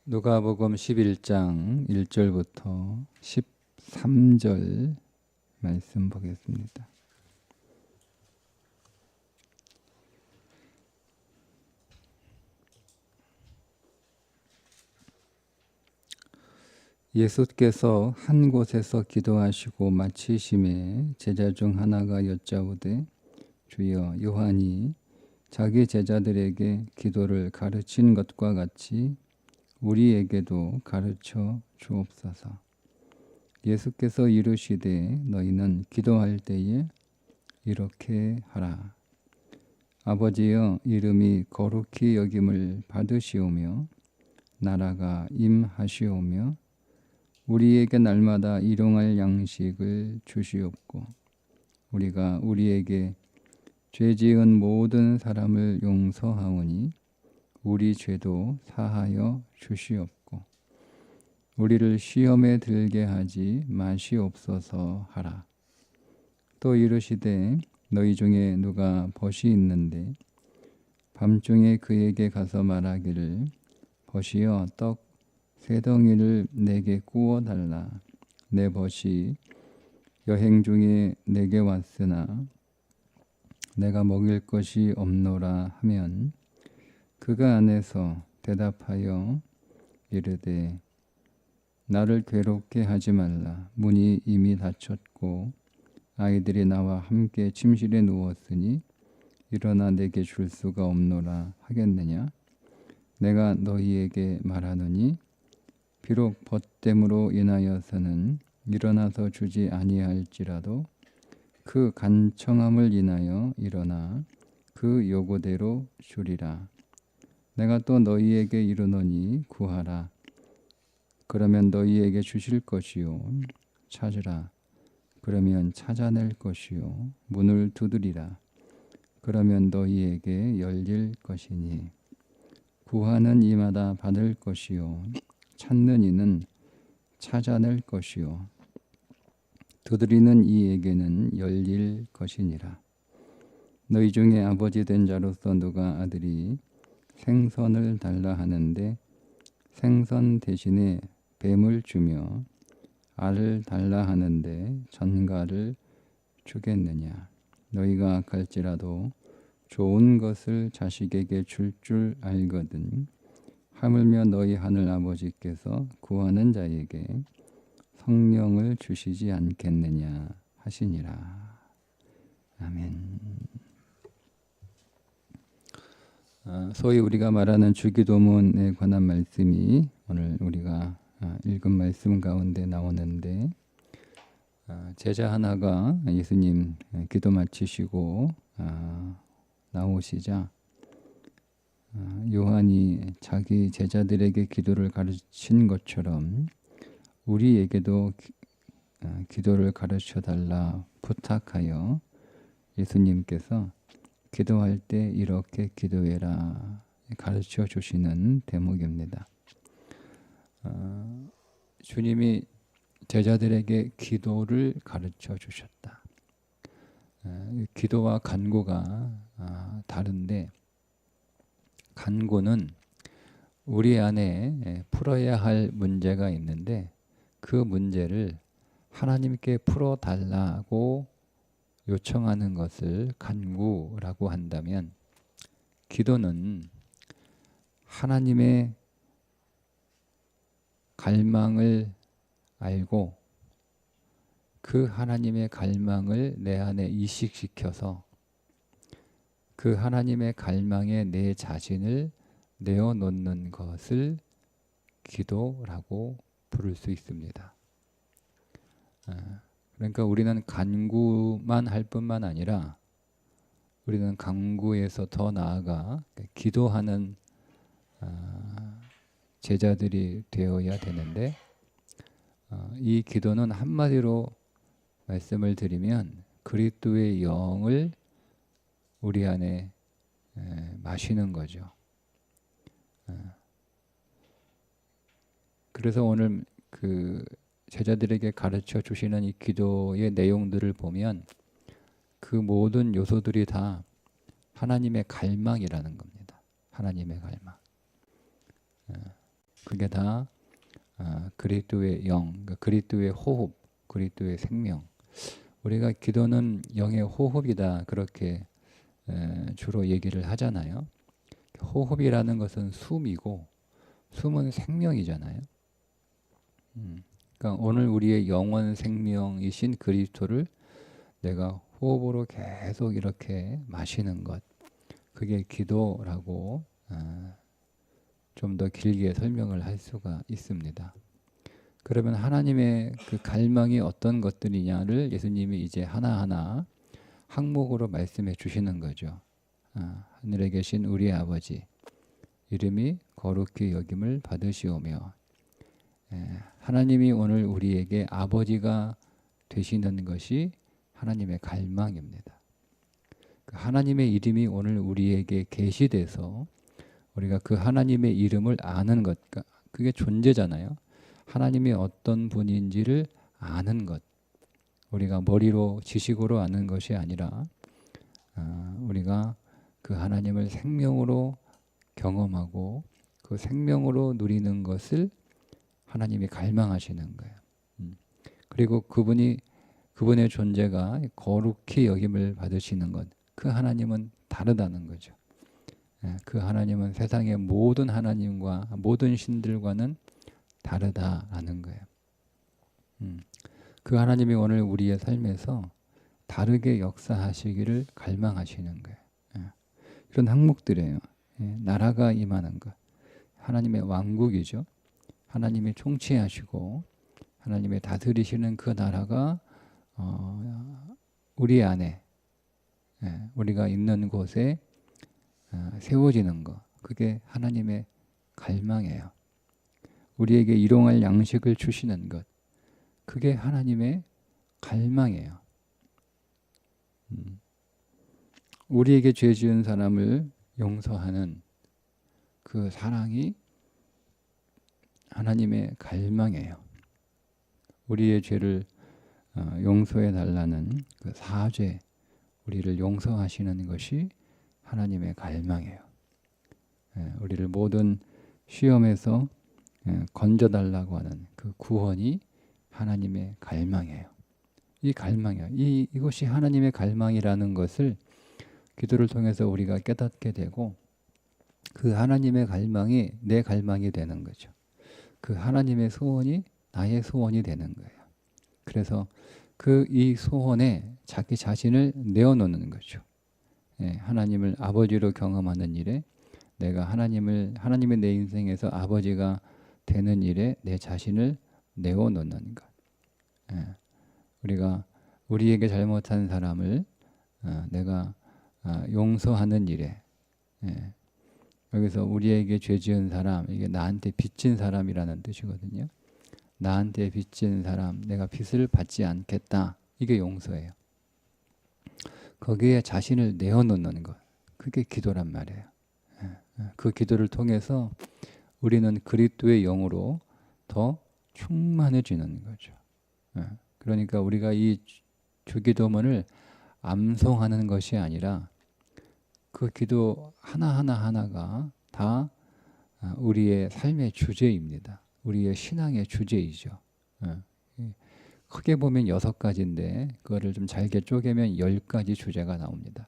누가복음 11장 1절부터 13절 말씀 보겠습니다. 예수께서 한 곳에서 기도하시고 마치심에 제자 중 하나가 여짜오되 주여, 요한이 자기 제자들에게 기도를 가르친 것과 같이 우리에게도 가르쳐 주옵소서. 예수께서 이르시되 너희는 기도할 때에 이렇게 하라. 아버지여, 이름이 거룩히 여김을 받으시오며 나라가 임하시오며 우리에게 날마다 일용할 양식을 주시옵고 우리가 우리에게 죄 지은 모든 사람을 용서하오니 우리 죄도 사하여 주시옵고 우리를 시험에 들게 하지 마시옵소서 하라. 또 이르시되 너희 중에 누가 벗이 있는데 밤중에 그에게 가서 말하기를 벗이여, 떡 세 덩이를 내게 구워 달라. 내 벗이 여행 중에 내게 왔으나 내가 먹일 것이 없노라 하면 그가 안에서 대답하여 이르되 나를 괴롭게 하지 말라. 문이 이미 닫혔고 아이들이 나와 함께 침실에 누웠으니 일어나 내게 줄 수가 없노라 하겠느냐? 내가 너희에게 말하노니 비록 벗됨으로 인하여서는 일어나서 주지 아니할지라도 그 간청함을 인하여 일어나 그 요구대로 주리라. 내가 또 너희에게 이르노니 구하라. 그러면 너희에게 주실 것이요. 찾으라. 그러면 찾아낼 것이요. 문을 두드리라. 그러면 너희에게 열릴 것이니 구하는 이마다 받을 것이요. 찾는 이는 찾아낼 것이요. 두드리는 이에게는 열릴 것이니라. 너희 중에 아버지 된 자로서 누가 아들이 생선을 달라 하는데 생선 대신에 뱀을 주며 알을 달라 하는데 전갈을 주겠느냐? 너희가 갈지라도 좋은 것을 자식에게 줄 줄 알거든. 하물며 너희 하늘 아버지께서 구하는 자에게 성령을 주시지 않겠느냐 하시니라. 아멘. 소위 우리가 말하는 주기도문에 관한 말씀이 오늘 우리가 읽은 말씀 가운데 나오는데, 제자 하나가 예수님 기도 마치시고 나오시자 요한이 자기 제자들에게 기도를 가르친 것처럼 우리에게도 기도를 가르쳐 달라 부탁하여 예수님께서 기도할 때 이렇게 기도해라 가르쳐 주시는 대목입니다. 주님이 제자들에게 기도를 가르쳐 주셨다. 기도와 간구가 다른데, 간구는 우리 안에 풀어야 할 문제가 있는데 그 문제를 하나님께 풀어달라고 요청하는 것을 간구라고 한다면, 기도는 하나님의 갈망을 알고 그 하나님의 갈망을 내 안에 이식시켜서 그 하나님의 갈망에 내 자신을 내어놓는 것을 기도라고 부를 수 있습니다. 그러니까 우리는 간구만 할 뿐만 아니라 우리는 간구에서 더 나아가 기도하는 제자들이 되어야 되는데, 이 기도는 한마디로 말씀을 드리면 그리스도의 영을 우리 안에 마시는 거죠. 그래서 오늘 그 제자들에게 가르쳐 주시는 이 기도의 내용들을 보면 그 모든 요소들이 다 하나님의 갈망이라는 겁니다. 하나님의 갈망. 그게 다 그리스도의 영, 그러니까 그리스도의 호흡, 그리스도의 생명. 우리가 기도는 영의 호흡이다 그렇게 주로 얘기를 하잖아요. 호흡이라는 것은 숨이고 숨은 생명이잖아요. 그러니까 오늘 우리의 영원 생명이신 그리스도를 내가 호흡으로 계속 이렇게 마시는 것, 그게 기도라고 좀 더 길게 설명을 할 수가 있습니다. 그러면 하나님의 그 갈망이 어떤 것들이냐를 예수님이 이제 하나하나 항목으로 말씀해 주시는 거죠. 하늘에 계신 우리 아버지, 이름이 거룩히 여김을 받으시오며, 하나님이 오늘 우리에게 아버지가 되시는 것이 하나님의 갈망입니다. 하나님의 이름이 오늘 우리에게 계시돼서 우리가 그 하나님의 이름을 아는 것, 그게 존재잖아요. 하나님이 어떤 분인지를 아는 것, 우리가 머리로 지식으로 아는 것이 아니라 우리가 그 하나님을 생명으로 경험하고 그 생명으로 누리는 것을 하나님이 갈망하시는 거예요. 그리고 그분의 존재가 거룩히 여김을 받으시는 것, 그 하나님은 다르다는 거죠. 그 하나님은 세상의 모든 하나님과 모든 신들과는 다르다라는 거예요. 그 하나님이 오늘 우리의 삶에서 다르게 역사하시기를 갈망하시는 거예요. 이런 항목들이에요. 나라가 임하는 것, 하나님의 왕국이죠. 하나님이 통치하시고 하나님의 다스리시는 그 나라가 우리 안에, 우리가 있는 곳에 세워지는 것, 그게 하나님의 갈망이에요. 우리에게 일용할 양식을 주시는 것, 그게 하나님의 갈망이에요. 우리에게 죄 지은 사람을 용서하는 그 사랑이 하나님의 갈망이에요. 우리의 죄를 용서해 달라는 그 사죄, 우리를 용서하시는 것이 하나님의 갈망이에요. 우리를 모든 시험에서 건져달라고 하는 그 구원이 하나님의 갈망이에요. 이 갈망이에요. 이것이 하나님의 갈망이라는 것을 기도를 통해서 우리가 깨닫게 되고, 그 하나님의 갈망이 내 갈망이 되는 거죠. 그 하나님의 소원이 나의 소원이 되는 거예요. 그래서 이 소원에 자기 자신을 내어놓는 거죠. 하나님을 아버지로 경험하는 일에, 내가 하나님의 내 인생에서 아버지가 되는 일에 내 자신을 내어놓는 것. 우리가 우리에게 잘못한 사람을 내가 용서하는 일에, 여기서 우리에게 죄 지은 사람, 이게 나한테 빚진 사람이라는 뜻이거든요. 나한테 빚진 사람, 내가 빚을 받지 않겠다. 이게 용서예요. 거기에 자신을 내어놓는 것, 그게 기도란 말이에요. 그 기도를 통해서 우리는 그리스도의 영으로 더 충만해지는 거죠. 그러니까 우리가 이 주기도문을 암송하는 것이 아니라 그 기도 하나가 다 우리의 삶의 주제입니다. 우리의 신앙의 주제이죠. 크게 보면 6가지인데 그거를 좀 잘게 쪼개면 10가지 주제가 나옵니다.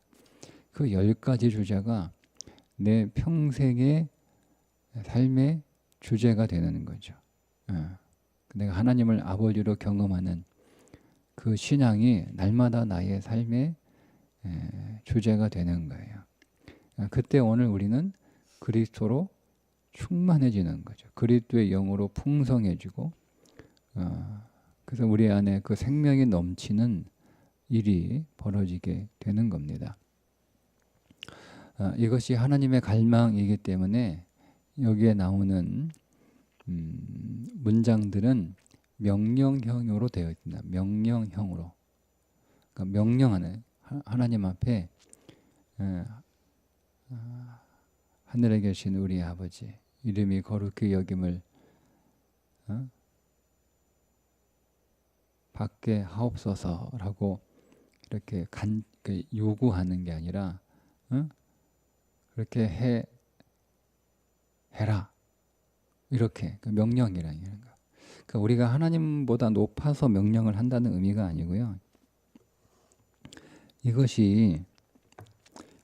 그 10가지 주제가 내 평생의 삶의 주제가 되는 거죠. 내가 하나님을 아버지로 경험하는 그 신앙이 날마다 나의 삶의 주제가 되는 거예요. 그때 오늘 우리는 그리스도로 충만해지는 거죠. 그리스도의 영으로 풍성해지고, 그래서 우리 안에 그 생명이 넘치는 일이 벌어지게 되는 겁니다. 이것이 하나님의 갈망이기 때문에 여기에 나오는 문장들은 명령형으로 되어 있습니다. 명령형으로. 그러니까 명령하는, 하나님 앞에 하늘에 계신 우리 아버지, 이름이 거룩히 여김을 받게 하옵소서라고 이렇게 요구하는 게 아니라 그렇게 해라. 이렇게 그 명령이라는 거. 그러니까 우리가 하나님보다 높아서 명령을 한다는 의미가 아니고요. 이것이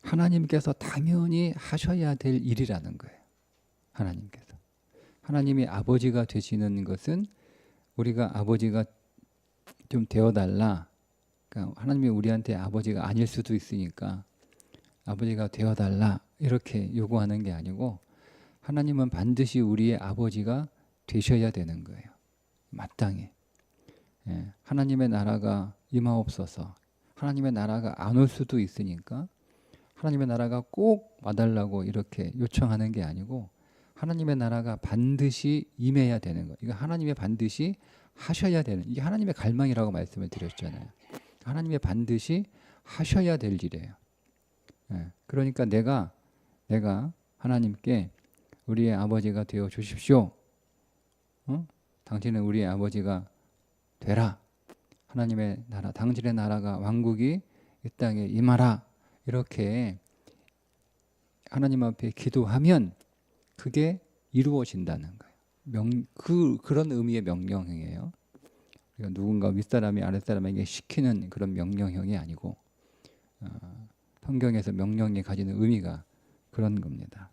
하나님께서 당연히 하셔야 될 일이라는 거예요. 하나님께서. 하나님이 아버지가 되시는 것은 우리가 아버지가 좀 되어달라. 그러니까 하나님이 우리한테 아버지가 아닐 수도 있으니까 아버지가 되어달라 이렇게 요구하는 게 아니고 하나님은 반드시 우리의 아버지가 되셔야 되는 거예요. 마땅히. 예, 하나님의 나라가 임하옵소서. 하나님의 나라가 안 올 수도 있으니까 하나님의 나라가 꼭 와달라고 이렇게 요청하는 게 아니고 하나님의 나라가 반드시 임해야 되는 거예요. 이거 하나님의 반드시 하셔야 되는, 이게 하나님의 갈망이라고 말씀을 드렸잖아요. 하나님의 반드시 하셔야 될 일이에요. 예, 그러니까 내가 하나님께 우리의 아버지가 되어 주십시오. 당신은 우리의 아버지가 되라. 하나님의 나라, 당신의 나라가 왕국이 이 땅에 임하라. 이렇게 하나님 앞에 기도하면 그게 이루어진다는 거예요. 그런 의미의 명령형이에요. 그러니까 누군가 윗사람이 아랫사람에게 시키는 그런 명령형이 아니고 성경에서 명령이 가지는 의미가 그런 겁니다.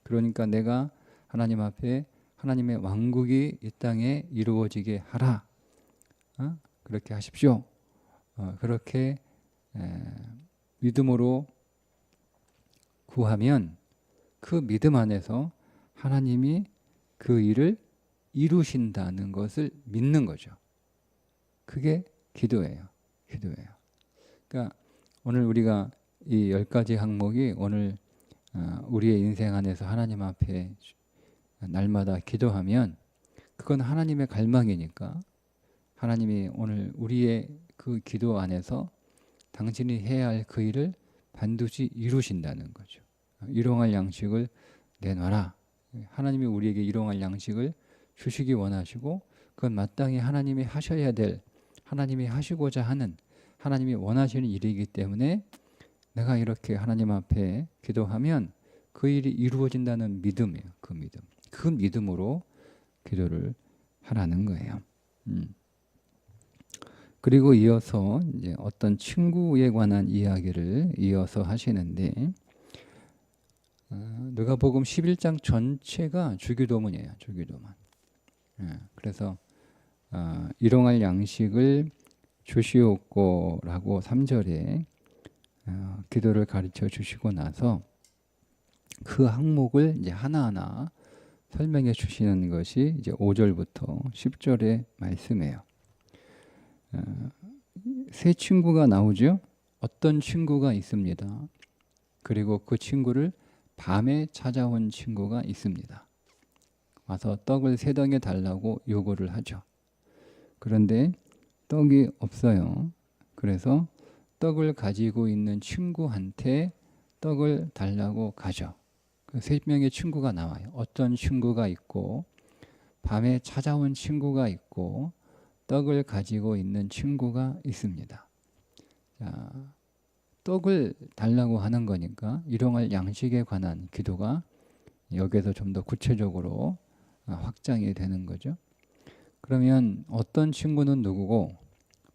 그러니까 내가 하나님 앞에 하나님의 왕국이 이 땅에 이루어지게 하라. 그렇게 하십시오. 그렇게 믿음으로 구하면 그 믿음 안에서 하나님이 그 일을 이루신다는 것을 믿는 거죠. 그게 기도예요. 기도예요. 그러니까 오늘 우리가 이 10가지 항목이 오늘 우리의 인생 안에서 하나님 앞에 날마다 기도하면 그건 하나님의 갈망이니까 하나님이 오늘 우리의 그 기도 안에서 당신이 해야 할 그 일을 반드시 이루신다는 거죠. 일용할 양식을 내놔라. 하나님이 우리에게 일용할 양식을 주시기 원하시고 그건 마땅히 하나님이 하셔야 될, 하나님이 하시고자 하는, 하나님이 원하시는 일이기 때문에 내가 이렇게 하나님 앞에 기도하면 그 일이 이루어진다는 믿음이에요. 그 믿음. 그 믿음으로 기도를 하라는 거예요. 그리고 이어서 이제 어떤 친구에 관한 이야기를 이어서 하시는데 누가복음 11장 전체가 주기도문이에요. 주기도문. 그래서 일용할 양식을 주시옵고라고 3절에 기도를 가르쳐 주시고 나서 그 항목을 이제 하나하나 설명해 주시는 것이 이제 5절부터 10절의 말씀이에요. 세 친구가 나오죠. 어떤 친구가 있습니다. 그리고 그 친구를 밤에 찾아온 친구가 있습니다. 와서 떡을 3덩이 달라고 요구를 하죠. 그런데 떡이 없어요. 그래서 떡을 가지고 있는 친구한테 떡을 달라고 가죠. 그 3명의 친구가 나와요. 어떤 친구가 있고 밤에 찾아온 친구가 있고 떡을 가지고 있는 친구가 있습니다. 자, 떡을 달라고 하는 거니까 일용할 양식에 관한 기도가 여기에서 좀 더 구체적으로 확장이 되는 거죠. 그러면 어떤 친구는 누구고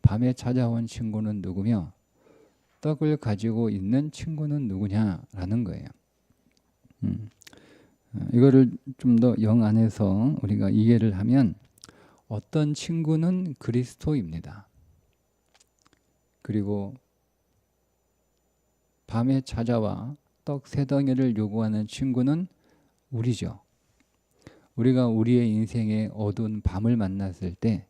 밤에 찾아온 친구는 누구며 떡을 가지고 있는 친구는 누구냐라는 거예요. 이거를 좀 더 영 안에서 우리가 이해를 하면 어떤 친구는 그리스도입니다. 그리고 밤에 찾아와 떡 3덩이를 요구하는 친구는 우리죠. 우리가 우리의 인생의 어두운 밤을 만났을 때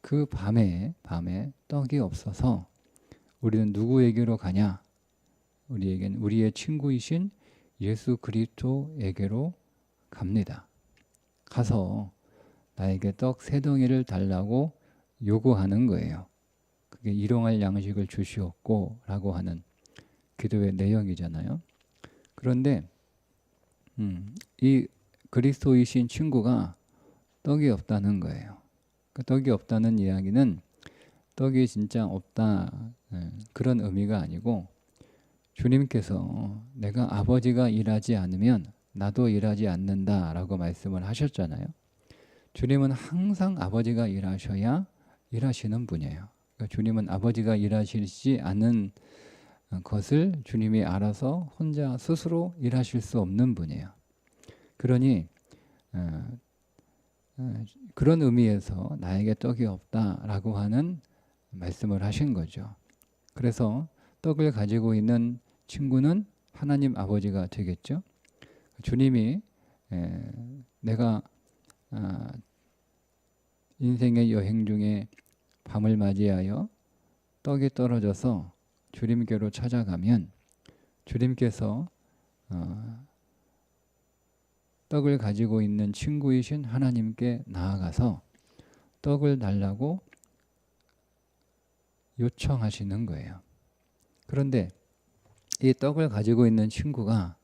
그 밤에 떡이 없어서 우리는 누구에게로 가냐? 우리에겐 우리의 친구이신 예수 그리스도에게로 갑니다. 가서 나에게 떡 3덩이를 달라고 요구하는 거예요. 그게 일용할 양식을 주시옵고 라고 하는 기도의 내용이잖아요. 그런데 이 그리스도이신 친구가 떡이 없다는 거예요. 그 떡이 없다는 이야기는 떡이 진짜 없다 그런 의미가 아니고 주님께서 내가 아버지가 일하지 않으면 나도 일하지 않는다라고 말씀을 하셨잖아요. 주님은 항상 아버지가 일하셔야 일하시는 분이에요. 그러니까 주님은 아버지가 일하시지 않는 것을 주님이 알아서 혼자 스스로 일하실 수 없는 분이에요. 그러니 그런 의미에서 나에게 떡이 없다라고 하는 말씀을 하신 거죠. 그래서 떡을 가지고 있는 친구는 하나님 아버지가 되겠죠. 주님이 내가 인생의 여행 중에 밤을 맞이하여 떡이 떨어져서 주님께로 찾아가면 주님께서 떡을 가지고 있는 친구이신 하나님께 나아가서 떡을 달라고 요청하시는 거예요. 그런데 이 떡을 가지고 있는 친구가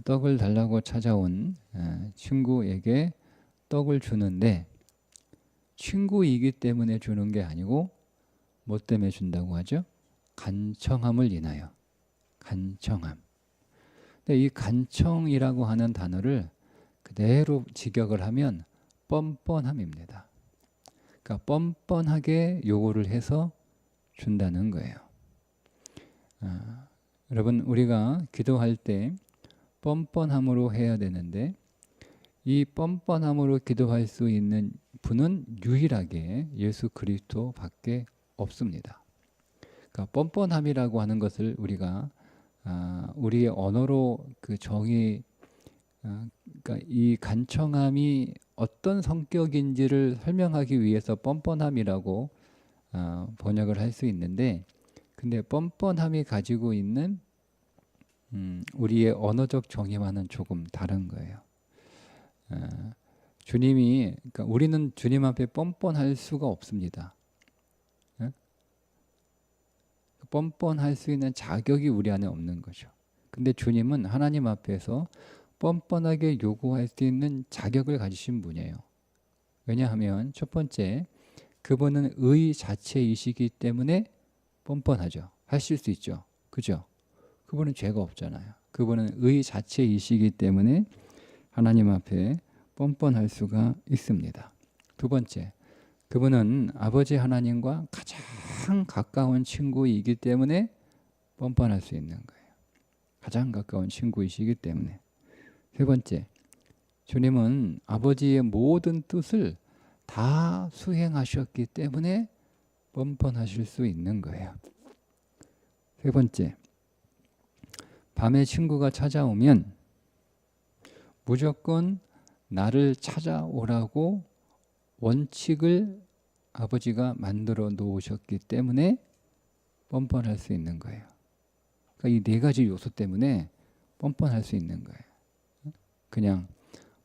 떡을 달라고 찾아온 친구에게 떡을 주는데 친구이기 때문에 주는 게 아니고 뭐 때문에 준다고 하죠? 간청함을 인하여. 간청함. 근데 이 간청이라고 하는 단어를 그대로 직역을 하면 뻔뻔함입니다. 그러니까 뻔뻔하게 요구를 해서 준다는 거예요. 여러분 우리가 기도할 때 뻔뻔함으로 해야 되는데 이 뻔뻔함으로 기도할 수 있는 분은 유일하게 예수 그리스도밖에 없습니다. 그러니까 뻔뻔함이라고 하는 것을 우리가 우리의 언어로 그 정의 그러니까 이 간청함이 어떤 성격인지를 설명하기 위해서 뻔뻔함이라고 번역을 할 수 있는데 근데 뻔뻔함이 가지고 있는 우리의 언어적 정의와는 조금 다른 거예요. 주님이 그러니까 우리는 주님 앞에 뻔뻔할 수가 없습니다. 뻔뻔할 수 있는 자격이 우리 안에 없는 거죠. 근데 주님은 하나님 앞에서 뻔뻔하게 요구할 수 있는 자격을 가지신 분이에요. 왜냐하면 첫 번째, 그분은 의 자체이시기 때문에 뻔뻔하죠. 하실 수 있죠. 그죠? 그분은 죄가 없잖아요. 그분은 의 자체이시기 때문에 하나님 앞에 뻔뻔할 수가 있습니다. 두 번째, 그분은 아버지 하나님과 가장 가까운 친구이기 때문에 뻔뻔할 수 있는 거예요. 가장 가까운 친구이시기 때문에. 세 번째, 주님은 아버지의 모든 뜻을 다 수행하셨기 때문에 뻔뻔하실 수 있는 거예요. 세 번째, 밤에 친구가 찾아오면 무조건 나를 찾아오라고 원칙을 아버지가 만들어 놓으셨기 때문에 뻔뻔할 수 있는 거예요. 그러니까 이 네 가지 요소 때문에 뻔뻔할 수 있는 거예요. 그냥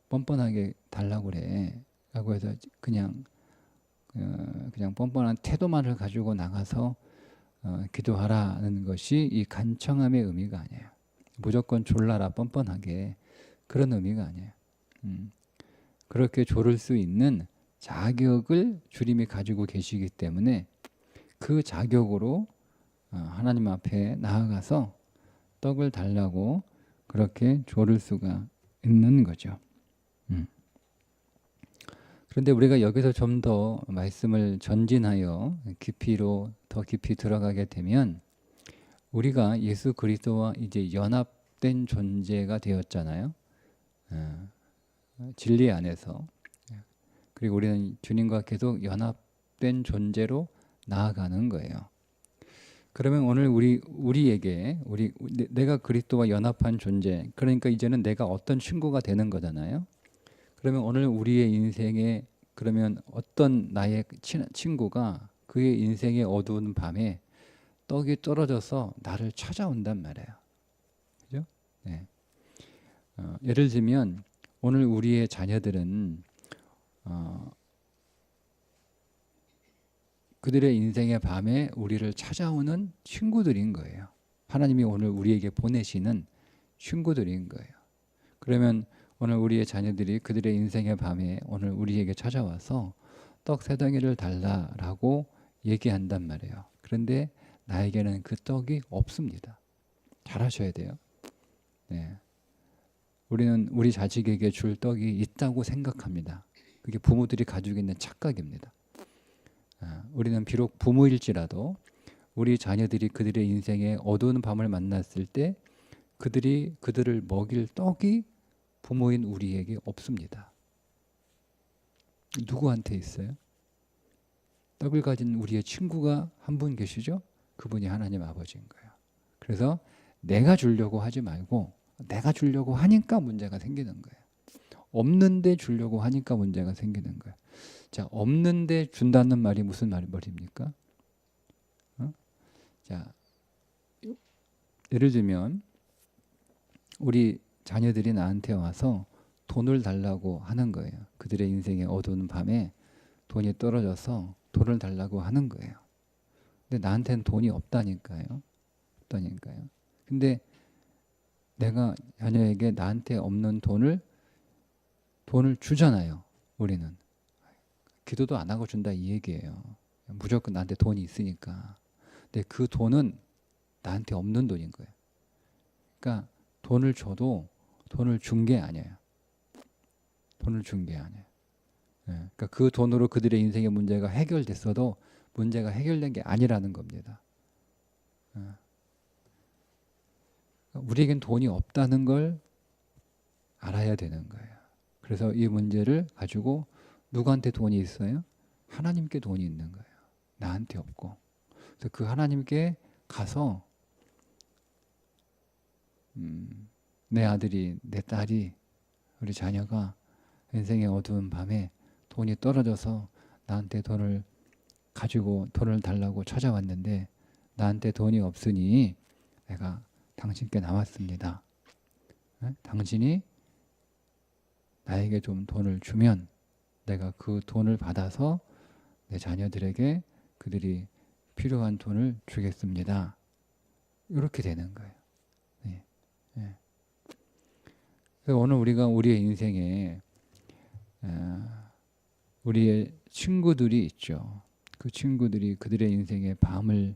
뻔뻔하게 달라고 그래 라고 해서 그냥 뻔뻔한 태도만을 가지고 나가서 기도하라는 것이 이 간청함의 의미가 아니에요. 무조건 졸라라 뻔뻔하게 그런 의미가 아니에요. 그렇게 조를 수 있는 자격을 주님이 가지고 계시기 때문에 그 자격으로 하나님 앞에 나아가서 떡을 달라고 그렇게 조를 수가 있는 거죠. 그런데 우리가 여기서 좀 더 말씀을 전진하여 더 깊이 들어가게 되면 우리가 예수 그리스도와 이제 연합된 존재가 되었잖아요. 진리 안에서. 그리고 우리는 주님과 계속 연합된 존재로 나아가는 거예요. 그러면 오늘 우리에게 내가 그리스도와 연합한 존재, 그러니까 이제는 내가 어떤 친구가 되는 거잖아요. 그러면 오늘 우리의 인생에 그러면 어떤 나의 친구가 그의 인생의 어두운 밤에 떡이 떨어져서 나를 찾아온단 말이에요. 그죠? 네. 예를 들면 오늘 우리의 자녀들은 그들의 인생의 밤에 우리를 찾아오는 친구들인 거예요. 하나님이 오늘 우리에게 보내시는 친구들인 거예요. 그러면 오늘 우리의 자녀들이 그들의 인생의 밤에 오늘 우리에게 찾아와서 떡 3덩이를 달라라고 얘기한단 말이에요. 그런데 나에게는 그 떡이 없습니다. 잘 하셔야 돼요. 네. 우리는 우리 자식에게 줄 떡이 있다고 생각합니다. 그게 부모들이 가지고 있는 착각입니다. 우리는 비록 부모일지라도 우리 자녀들이 그들의 인생에 어두운 밤을 만났을 때 그들을 먹일 떡이 부모인 우리에게 없습니다. 누구한테 있어요? 떡을 가진 우리의 친구가 한 분 계시죠? 그분이 하나님 아버지인 거예요. 그래서 내가 주려고 하지 말고 내가 주려고 하니까 문제가 생기는 거예요. 없는데 주려고 하니까 문제가 생기는 거예요. 자, 없는데 준다는 말이 무슨 말입니까? 자, 예를 들면 우리 자녀들이 나한테 와서 돈을 달라고 하는 거예요. 그들의 인생의 어두운 밤에 돈이 떨어져서 돈을 달라고 하는 거예요. 근데 나한테는 돈이 없다니까요. 근데 내가 자녀에게 나한테 없는 돈을 주잖아요. 우리는 기도도 안 하고 준다 이 얘기예요. 무조건 나한테 돈이 있으니까. 근데 그 돈은 나한테 없는 돈인 거예요. 그러니까 돈을 줘도 돈을 준 게 아니에요. 그러니까 그 돈으로 그들의 인생의 문제가 해결됐어도 문제가 해결된 게 아니라는 겁니다. 우리에겐 돈이 없다는 걸 알아야 되는 거예요. 그래서 이 문제를 가지고 누구한테 돈이 있어요? 하나님께 돈이 있는 거예요. 나한테 없고. 그래서 그 하나님께 가서 내 아들이, 내 딸이, 우리 자녀가 인생의 어두운 밤에 돈이 떨어져서 나한테 돈을 가지고 돈을 달라고 찾아왔는데 나한테 돈이 없으니 내가 당신께 나왔습니다. 당신이 나에게 좀 돈을 주면 내가 그 돈을 받아서 내 자녀들에게 그들이 필요한 돈을 주겠습니다. 이렇게 되는 거예요. 오늘 우리가 우리의 인생에 우리의 친구들이 있죠. 그 친구들이 그들의 인생의 밤을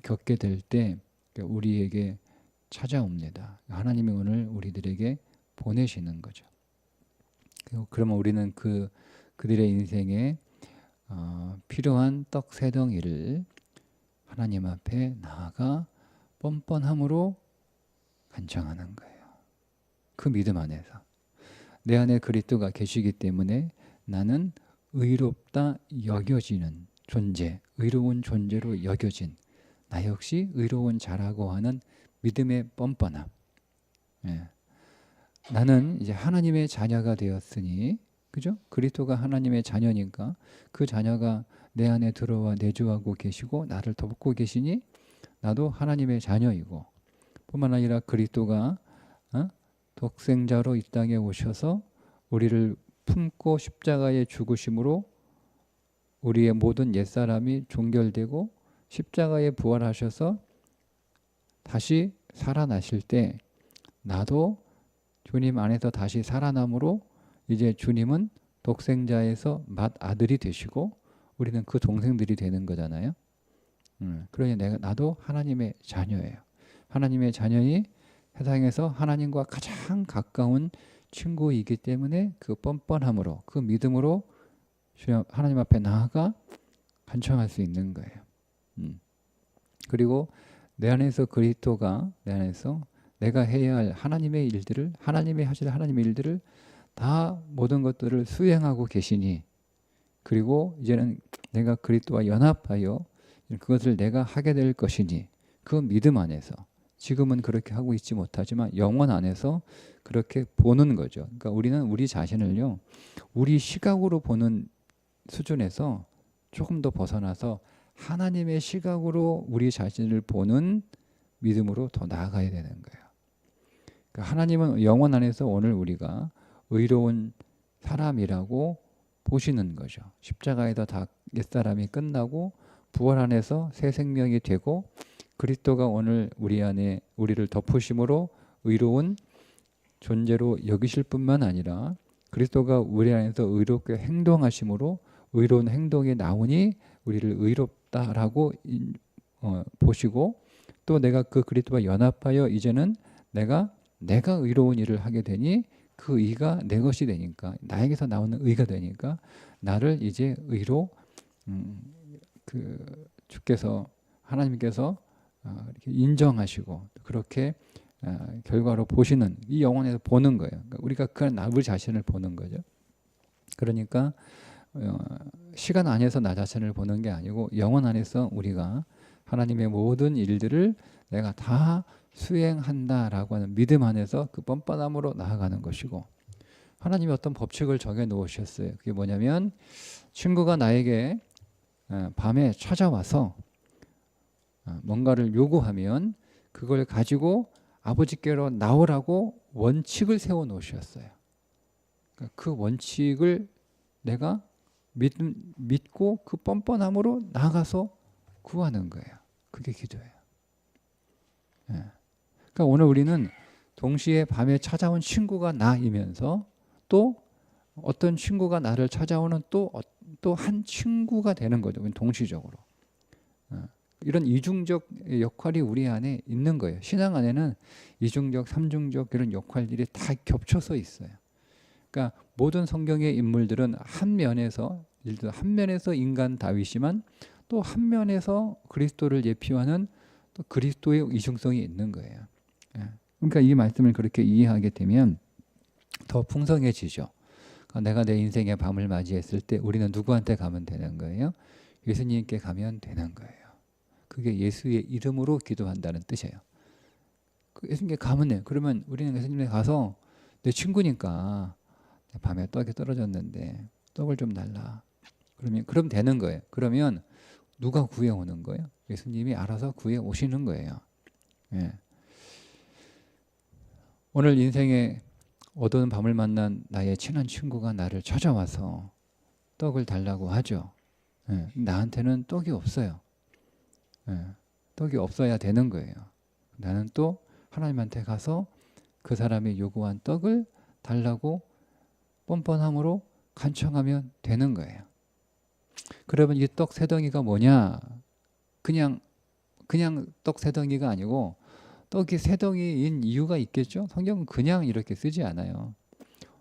겪게 될 때 우리에게 찾아옵니다. 하나님이 오늘 우리들에게 보내시는 거죠. 그러면 우리는 그들의 인생에 필요한 떡 세 덩이를 하나님 앞에 나아가 뻔뻔함으로 간청하는 거예요. 그 믿음 안에서 내 안에 그리스도가 계시기 때문에 나는 의롭다 여겨지는 존재, 의로운 존재로 여겨진 나 역시 의로운 자라고 하는 믿음의 뻔뻔함. 나는 이제 하나님의 자녀가 되었으니, 그죠? 그리스도가 하나님의 자녀니까 그 자녀가 내 안에 들어와 내주하고 계시고 나를 돕고 계시니 나도 하나님의 자녀이고, 뿐만 아니라 그리스도가 독생자로 이 땅에 오셔서 우리를 품고 십자가에 죽으심으로 우리의 모든 옛사람이 종결되고 십자가에 부활하셔서 다시 살아나실 때 나도 주님 안에서 다시 살아남으로 이제 주님은 독생자에서 맏아들이 되시고 우리는 그 동생들이 되는 거잖아요. 그러니 나도 하나님의 자녀예요. 하나님의 자녀이 세상에서 하나님과 가장 가까운 친구이기 때문에 그 뻔뻔함으로, 그 믿음으로 하나님 앞에 나아가 간청할 수 있는 거예요. 그리고 내 안에서 그리스도가 내 안에서 내가 해야 할 하나님의 일들을, 하나님이 하실 하나님의 일들을 다 모든 것들을 수행하고 계시니, 그리고 이제는 내가 그리스도와 연합하여 그것을 내가 하게 될 것이니, 그 믿음 안에서 지금은 그렇게 하고 있지 못하지만 영원 안에서 그렇게 보는 거죠. 그러니까 우리는 우리 자신을요, 우리 시각으로 보는 수준에서 조금 더 벗어나서 하나님의 시각으로 우리 자신을 보는 믿음으로 더 나아가야 되는 거예요. 그러니까 하나님은 영원 안에서 오늘 우리가 의로운 사람이라고 보시는 거죠. 십자가에서 다 옛사람이 끝나고 부활 안에서 새 생명이 되고 그리스도가 오늘 우리 안에 우리를 덮으심으로 의로운 존재로 여기실 뿐만 아니라 그리스도가 우리 안에서 의롭게 행동하심으로 의로운 행동이 나오니 우리를 의롭다라고 보시고, 또 내가 그 그리스도와 연합하여 이제는 내가 내가 의로운 일을 하게 되니 그 의가 내 것이 되니까, 나에게서 나오는 의가 되니까 나를 이제 의로 주께서, 하나님께서 이렇게 인정하시고 그렇게 결과로 보시는, 이 영혼에서 보는 거예요. 그러니까 우리가 그 우리 자신을 보는 거죠. 그러니까 시간 안에서 나 자신을 보는 게 아니고 영혼 안에서 우리가 하나님의 모든 일들을 내가 다 수행한다라고 하는 믿음 안에서 그 뻔뻔함으로 나아가는 것이고, 하나님이 어떤 법칙을 정해 놓으셨어요. 그게 뭐냐면, 친구가 나에게 밤에 찾아와서 뭔가를 요구하면 그걸 가지고 아버지께로 나오라고 원칙을 세워 놓으셨어요. 그러니까 그 원칙을 내가 믿고 그 뻔뻔함으로 나가서 구하는 거예요. 그게 기도예요. 예. 그러니까 오늘 우리는 동시에 밤에 찾아온 친구가 나이면서 또 어떤 친구가 나를 찾아오는 또 한 친구가 되는 거죠. 동시적으로. 이런 이중적 역할이 우리 안에 있는 거예요. 신앙 안에는 이중적, 삼중적 이런 역할들이 다 겹쳐서 있어요. 그러니까 모든 성경의 인물들은 한 면에서, 예를 들어 한 면에서 인간 다윗이지만 또 한 면에서 그리스도를 예표하는 또 그리스도의 이중성이 있는 거예요. 그러니까 이 말씀을 그렇게 이해하게 되면 더 풍성해지죠. 내가 내 인생의 밤을 맞이했을 때 우리는 누구한테 가면 되는 거예요? 예수님께 가면 되는 거예요. 그게 예수의 이름으로 기도한다는 뜻이에요. 예수님께 가면 돼요. 그러면 우리는 예수님께 가서, 내 친구니까 밤에 떡이 떨어졌는데 떡을 좀 달라. 그럼 되는 거예요. 그러면 누가 구해 오는 거예요? 예수님이 알아서 구해 오시는 거예요. 예. 오늘 인생에 어두운 밤을 만난 나의 친한 친구가 나를 찾아와서 떡을 달라고 하죠. 예. 나한테는 떡이 없어요. 예. 떡이 없어야 되는 거예요. 나는 또 하나님한테 가서 그 사람이 요구한 떡을 달라고 뻔뻔함으로 간청하면 되는 거예요. 그러면 이 떡 세 덩이가 뭐냐? 그냥 떡 세 덩이가 아니고 떡이 세 덩이인 이유가 있겠죠? 성경은 그냥 이렇게 쓰지 않아요.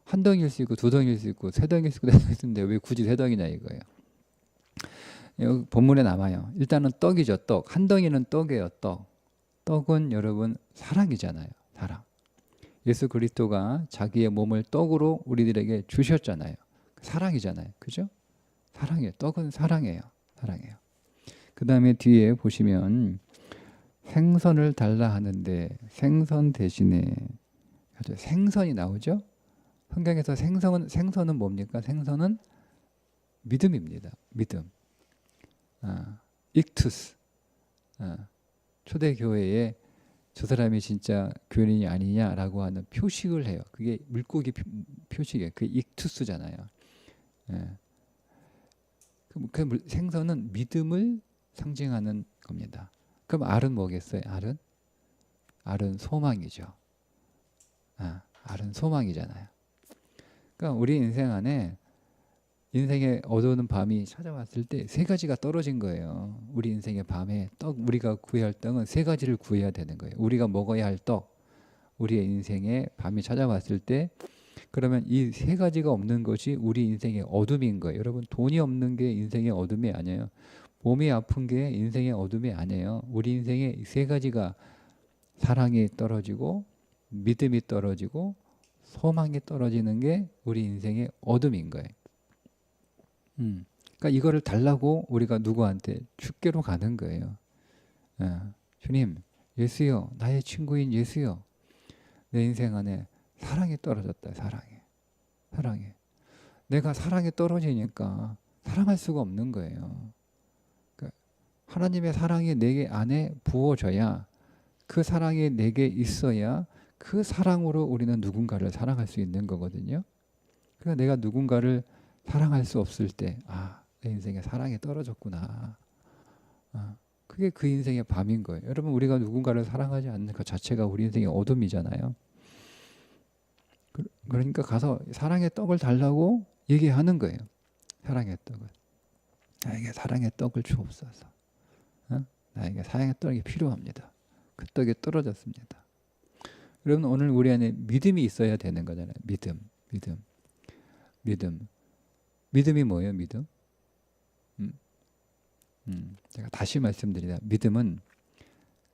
한 덩이일 수 있고 두 덩이일 수 있고 세 덩이일 수 있고 네 덩이일 수 있는데 왜 굳이 세 덩이냐 이거예요. 여기 본문에 남아요. 일단은 떡이죠. 떡. 한 덩이는 떡이에요. 떡. 떡은 여러분 사랑이잖아요. 사랑. 예수 그리스도가 자기의 몸을 떡으로 우리들에게 주셨잖아요. 사랑이잖아요. 그죠? 사랑이에요. 떡은 사랑이에요. 사랑이에요. 그 다음에 뒤에 보시면 생선을 달라 하는데 생선 대신에 생선이 나오죠. 성경에서 생선은 뭡니까? 생선은 믿음입니다. 믿음. 익투스. 초대교회에 저 사람이 진짜 교인이 아니냐라고 하는 표식을 해요. 그게 물고기 표식이에요. 그게 익투스잖아요. 그 생선은 믿음을 상징하는 겁니다. 그럼 알은 뭐겠어요? 알은 소망이죠. 알은 소망이잖아요. 그러니까 우리 인생 안에, 인생의 어두운 밤이 찾아왔을 때 세 가지가 떨어진 거예요. 우리 인생의 밤에 우리가 구해야 할 떡은 세 가지를 구해야 되는 거예요. 우리가 먹어야 할 떡, 우리의 인생에 밤이 찾아왔을 때, 그러면 이 세 가지가 없는 것이 우리 인생의 어둠인 거예요. 여러분, 돈이 없는 게 인생의 어둠이 아니에요. 몸이 아픈 게 인생의 어둠이 아니에요. 우리 인생의 세 가지가, 사랑이 떨어지고 믿음이 떨어지고 소망이 떨어지는 게 우리 인생의 어둠인 거예요. 그러니까 이거를 달라고 우리가 누구한테, 주께로 가는 거예요. 주님, 예수요, 나의 친구인 예수요, 내 인생 안에 사랑이 떨어졌다. 사랑이. 내가 사랑이 떨어지니까 사랑할 수가 없는 거예요. 그러니까 하나님의 사랑이 내게 안에 부어져야, 그 사랑이 내게 있어야 그 사랑으로 우리는 누군가를 사랑할 수 있는 거거든요. 그러니까 내가 누군가를 사랑할 수 없을 때, 내 인생에 사랑이 떨어졌구나. 그게 그 인생의 밤인 거예요. 여러분, 우리가 누군가를 사랑하지 않는 것 자체가 우리 인생의 어둠이잖아요. 그러니까 가서 사랑의 떡을 달라고 얘기하는 거예요. 사랑의 떡을. 나에게 사랑의 떡을 주옵소서. 나에게 사랑의 떡이 필요합니다. 그 떡이 떨어졌습니다. 여러분 오늘 우리 안에 믿음이 있어야 되는 거잖아요. 믿음. 믿음이 뭐예요? 믿음? 제가 다시 말씀드리다. 믿음은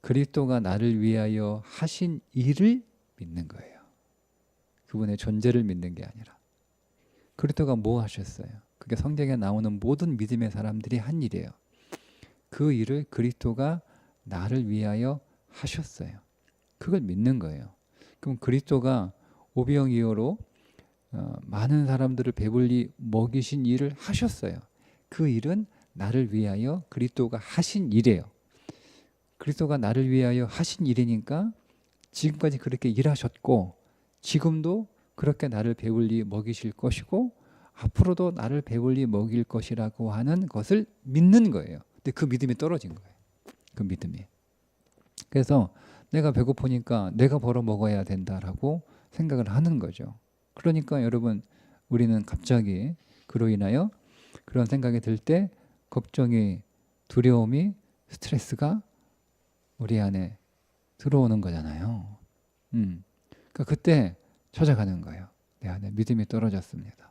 그리스도가 나를 위하여 하신 일을 믿는 거예요. 그분의 존재를 믿는 게 아니라. 그리스도가 뭐 하셨어요? 그게 성경에 나오는 모든 믿음의 사람들이 한 일이에요. 그 일을 그리스도가 나를 위하여 하셨어요. 그걸 믿는 거예요. 그럼 그리스도가 오병이어로 많은 사람들을 배불리 먹이신 일을 하셨어요. 그 일은 나를 위하여 그리스도가 하신 일이에요. 그리스도가 나를 위하여 하신 일이니까 지금까지 그렇게 일하셨고 지금도 그렇게 나를 배불리 먹이실 것이고 앞으로도 나를 배불리 먹일 것이라고 하는 것을 믿는 거예요. 근데 그 믿음이 떨어진 거예요. 그 믿음이. 그래서 내가 배고프니까 내가 벌어 먹어야 된다라고 생각을 하는 거죠. 그러니까 여러분 우리는 갑자기 그로 인하여 그런 생각이 들 때 걱정이, 두려움이, 스트레스가 우리 안에 들어오는 거잖아요. 그러니까 그때 찾아가는 거예요. 내 안에 믿음이 떨어졌습니다.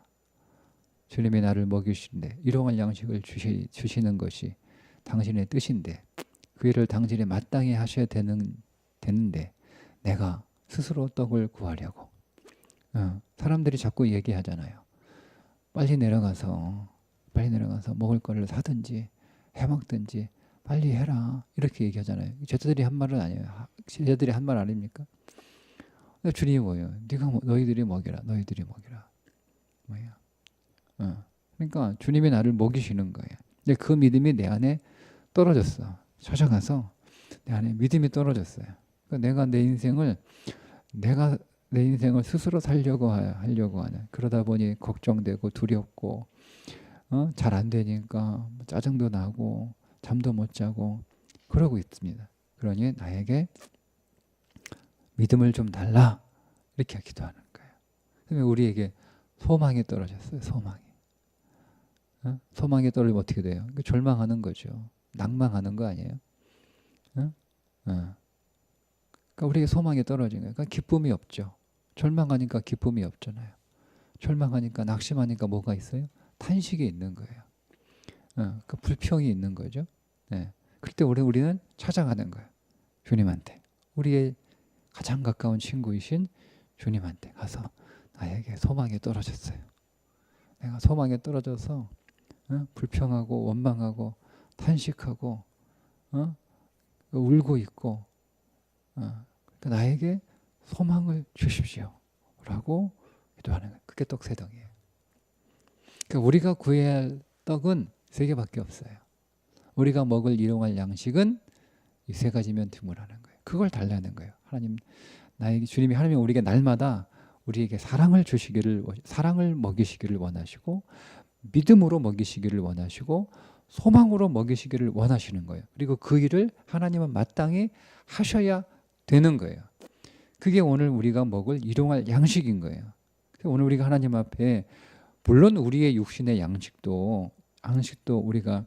주님이 나를 먹이시는데 일용할 양식을 주시는 것이 당신의 뜻인데 그 일을 당신이 마땅히 하셔야 되는데 내가 스스로 떡을 구하려고 사람들이 자꾸 얘기하잖아요. 빨리 내려가서 먹을 거를 사든지 해먹든지 빨리 해라 이렇게 얘기하잖아요. 제자들이 한 말은 아니에요. 제자들이 한 말 아닙니까? 근데 주님이 뭐예요? 너희들이 먹이라. 뭐예요? 그러니까 주님이 나를 먹이시는 거예요. 근데 그 믿음이 내 안에 떨어졌어. 찾아가서 내 안에 믿음이 떨어졌어요. 그러니까 내가 내 인생을 스스로 하려고 하는 그러다 보니 걱정되고 두렵고 잘 안 되니까 짜증도 나고 잠도 못 자고 그러고 있습니다. 그러니 나에게 믿음을 좀 달라 이렇게 기도하는 거예요. 그러면 우리에게 소망이 떨어졌어요. 소망이 떨어지면 어떻게 돼요? 절망하는 거죠. 낭망하는 거 아니에요? 그러니까 우리에게 소망이 떨어진 거예요. 그러니까 기쁨이 없죠. 절망하니까 기쁨이 없잖아요. 절망하니까 낙심하니까 뭐가 있어요? 탄식이 있는 거예요. 그 불평이 있는 거죠. 그럴 때 우리는 찾아가는 거예요. 주님한테. 우리의 가장 가까운 친구이신 주님한테 가서 나에게 소망이 떨어졌어요. 내가 소망이 떨어져서 불평하고 원망하고 탄식하고 울고 있고 그러니까 나에게 소망을 주십시오 라고 기도하는 거예요. 그게 떡새덩이에요. 그러니까 우리가 구해야 할 떡은 3개밖에 없어요. 우리가 먹을 일용할 양식은 이 3가지면 드물하는 거예요. 그걸 달라는 거예요. 주님이 우리에게 날마다 우리에게 사랑을 먹이시기를 원하시고 믿음으로 먹이시기를 원하시고 소망으로 먹이시기를 원하시는 거예요. 그리고 그 일을 하나님은 마땅히 하셔야 되는 거예요. 그게 오늘 우리가 먹을 일용할 양식인 거예요. 오늘 우리가 하나님 앞에 물론 우리의 육신의 양식도 우리가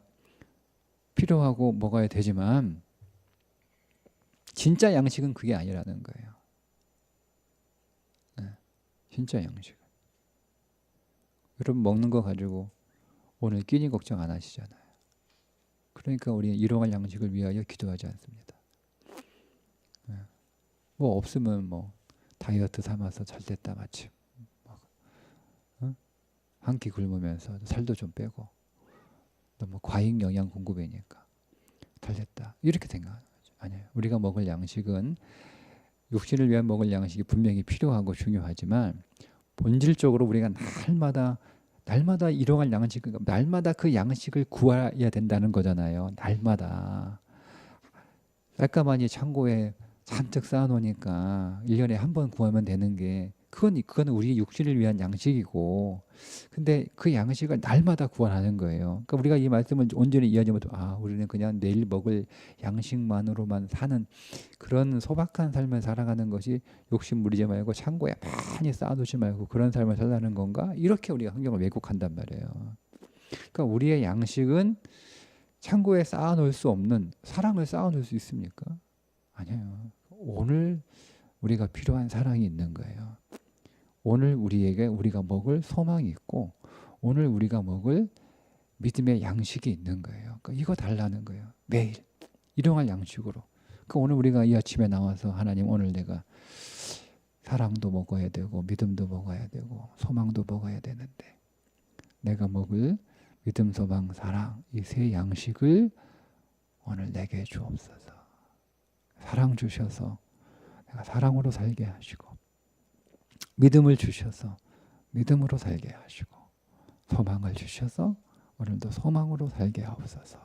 필요하고 먹어야 되지만 진짜 양식은 그게 아니라는 거예요. 진짜 양식은. 여러분 먹는 거 가지고 오늘 끼니 걱정 안 하시잖아요. 그러니까 우리는 일용할 양식을 위하여 기도하지 않습니다. 뭐 없으면 다이어트 삼아서 잘 됐다 마침 한 끼 굶으면서 살도 좀 빼고 너무 과잉 영양 공급이니까 잘 됐다 이렇게 생각하는 거죠. 아니에요. 우리가 먹을 양식은 육신을 위한 먹을 양식이 분명히 필요하고 중요하지만 본질적으로 우리가 날마다 일용할 양식, 날마다 그 양식을 구해야 된다는 거잖아요. 날마다. 쌀가마니 창고에 잔뜩 쌓아놓으니까 1년에 한 번 구하면 되는 게 그건 우리 육신을 위한 양식이고 근데 그 양식을 날마다 구하는 거예요. 그러니까 우리가 이 말씀을 온전히 이해하면 우리는 그냥 내일 먹을 양식만으로만 사는 그런 소박한 삶을 살아가는 것이 욕심 부리지 말고 창고에 많이 쌓아두지 말고 그런 삶을 살라는 건가? 이렇게 우리가 성경을 왜곡한단 말이에요. 그러니까 우리의 양식은 창고에 쌓아놓을 수 없는 사랑을 쌓아놓을 수 있습니까? 아니에요. 오늘 우리가 필요한 사랑이 있는 거예요. 오늘 우리에게 우리가 먹을 소망이 있고 오늘 우리가 먹을 믿음의 양식이 있는 거예요. 그러니까 이거 달라는 거예요. 매일 일용할 양식으로. 그 오늘 우리가 이 아침에 나와서 하나님 오늘 내가 사랑도 먹어야 되고 믿음도 먹어야 되고 소망도 먹어야 되는데 내가 먹을 믿음, 소망, 사랑 이 세 양식을 오늘 내게 주옵소서. 사랑 주셔서 내가 사랑으로 살게 하시고 믿음을 주셔서 믿음으로 살게 하시고 소망을 주셔서 오늘도 소망으로 살게 하옵소서.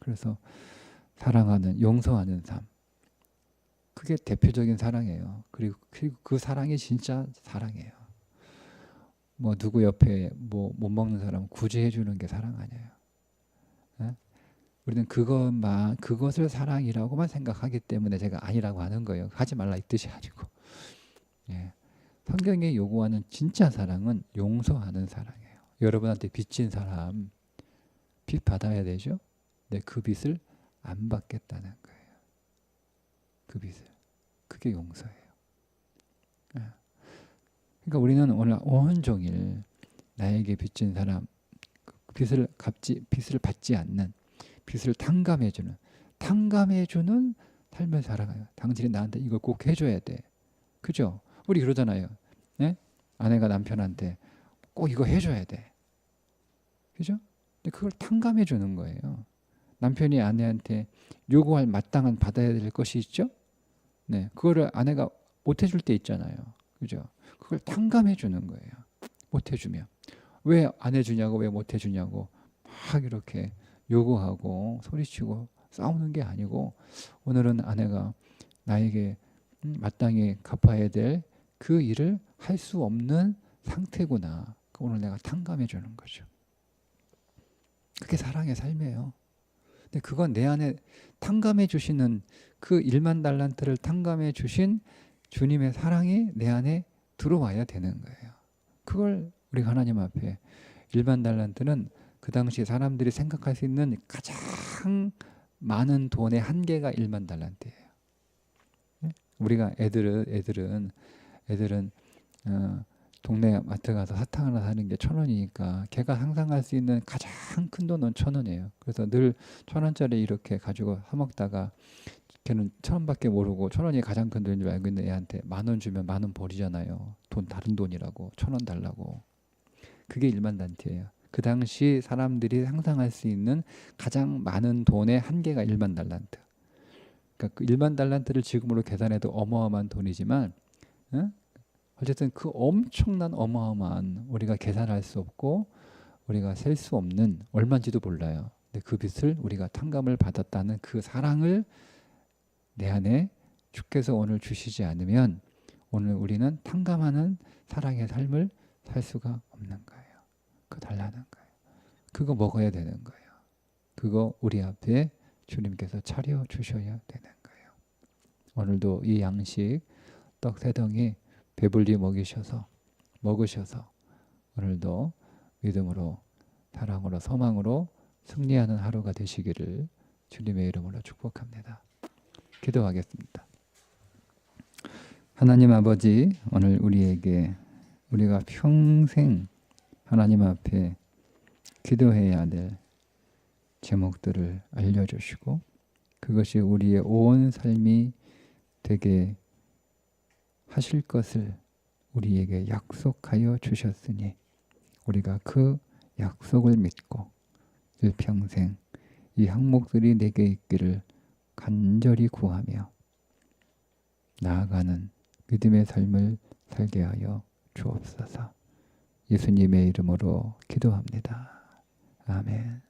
그래서 사랑하는 용서하는 삶 그게 대표적인 사랑이에요. 그리고 그 사랑이 진짜 사랑이에요. 뭐 누구 옆에 뭐 못 먹는 사람 구제해 주는 게 사랑 아니에요. 네? 우리는 그것을 사랑이라고만 생각하기 때문에 제가 아니라고 하는 거예요. 하지 말라 이 뜻이 아니고. 예. 성경이 요구하는 진짜 사랑은 용서하는 사랑이에요. 여러분한테 빚진 사람 빚 받아야 되죠. 근데 그 빚을 안 받겠다는 거예요. 그 빚을. 그게 용서예요. 예. 그러니까 우리는 오늘 온종일 나에게 빚진 사람 빚을 받지 않는 빚을 탕감해주는 삶을 살아가요. 당신이 나한테 이걸 꼭 해줘야 돼. 그죠? 우리 그러잖아요. 네? 아내가 남편한테 꼭 이거 해줘야 돼. 그죠? 근데 그걸 탕감해 주는 거예요. 남편이 아내한테 요구할 마땅한 받아야 될 것이 있죠? 네, 그거를 아내가 못 해줄 때 있잖아요. 그죠? 그걸 탕감해 주는 거예요. 못 해주면. 왜 안 해주냐고, 왜 못 해주냐고 막 이렇게 요구하고 소리치고 싸우는 게 아니고 오늘은 아내가 나에게 마땅히 갚아야 될 그 일을 할 수 없는 상태구나. 오늘 내가 탕감해 주는 거죠. 그게 사랑의 삶이에요. 근데 그건 내 안에 탕감해 주시는 그 1만 달란트를 탕감해 주신 주님의 사랑이 내 안에 들어와야 되는 거예요. 그걸 우리 하나님 앞에 1만 달란트는 그 당시 사람들이 생각할 수 있는 가장 많은 돈의 한계가 1만 달란트예요. 우리가 애들은 동네 마트 가서 사탕 하나 사는 게 1,000원이니까 걔가 상상할 수 있는 가장 큰 돈은 1,000원이에요. 그래서 늘 1,000원짜리 이렇게 가지고 사 먹다가 걔는 1,000원밖에 모르고 1,000원이 가장 큰 돈인 줄 알고 있는 애한테 10,000원 주면 10,000원 버리잖아요. 다른 돈이라고 1,000원 달라고. 그게 1만 달란트예요. 그 당시 사람들이 상상할 수 있는 가장 많은 돈의 한계가 1만 달란트. 그러니까 그 1만 달란트를 지금으로 계산해도 어마어마한 돈이지만 어쨌든 그 엄청난 어마어마한 우리가 계산할 수 없고 우리가 셀 수 없는 얼마인지도 몰라요. 근데 그 빚을 우리가 탕감을 받았다는 그 사랑을 내 안에 주께서 오늘 주시지 않으면 오늘 우리는 탕감하는 사랑의 삶을 살 수가 없는 거예요. 그거 달라는 거예요. 그거 먹어야 되는 거예요. 그거 우리 앞에 주님께서 차려 주셔야 되는 거예요. 오늘도 이 양식 떡 3덩이 배불리 먹으셔서 오늘도 믿음으로 사랑으로 소망으로 승리하는 하루가 되시기를 주님의 이름으로 축복합니다. 기도하겠습니다. 하나님 아버지, 오늘 우리가 평생 하나님 앞에 기도해야 될 제목들을 알려주시고 그것이 우리의 온 삶이 되게 하실 것을 우리에게 약속하여 주셨으니 우리가 그 약속을 믿고 일평생 이 항목들이 내게 있기를 간절히 구하며 나아가는 믿음의 삶을 살게 하여 주옵소서. 예수님의 이름으로 기도합니다. 아멘.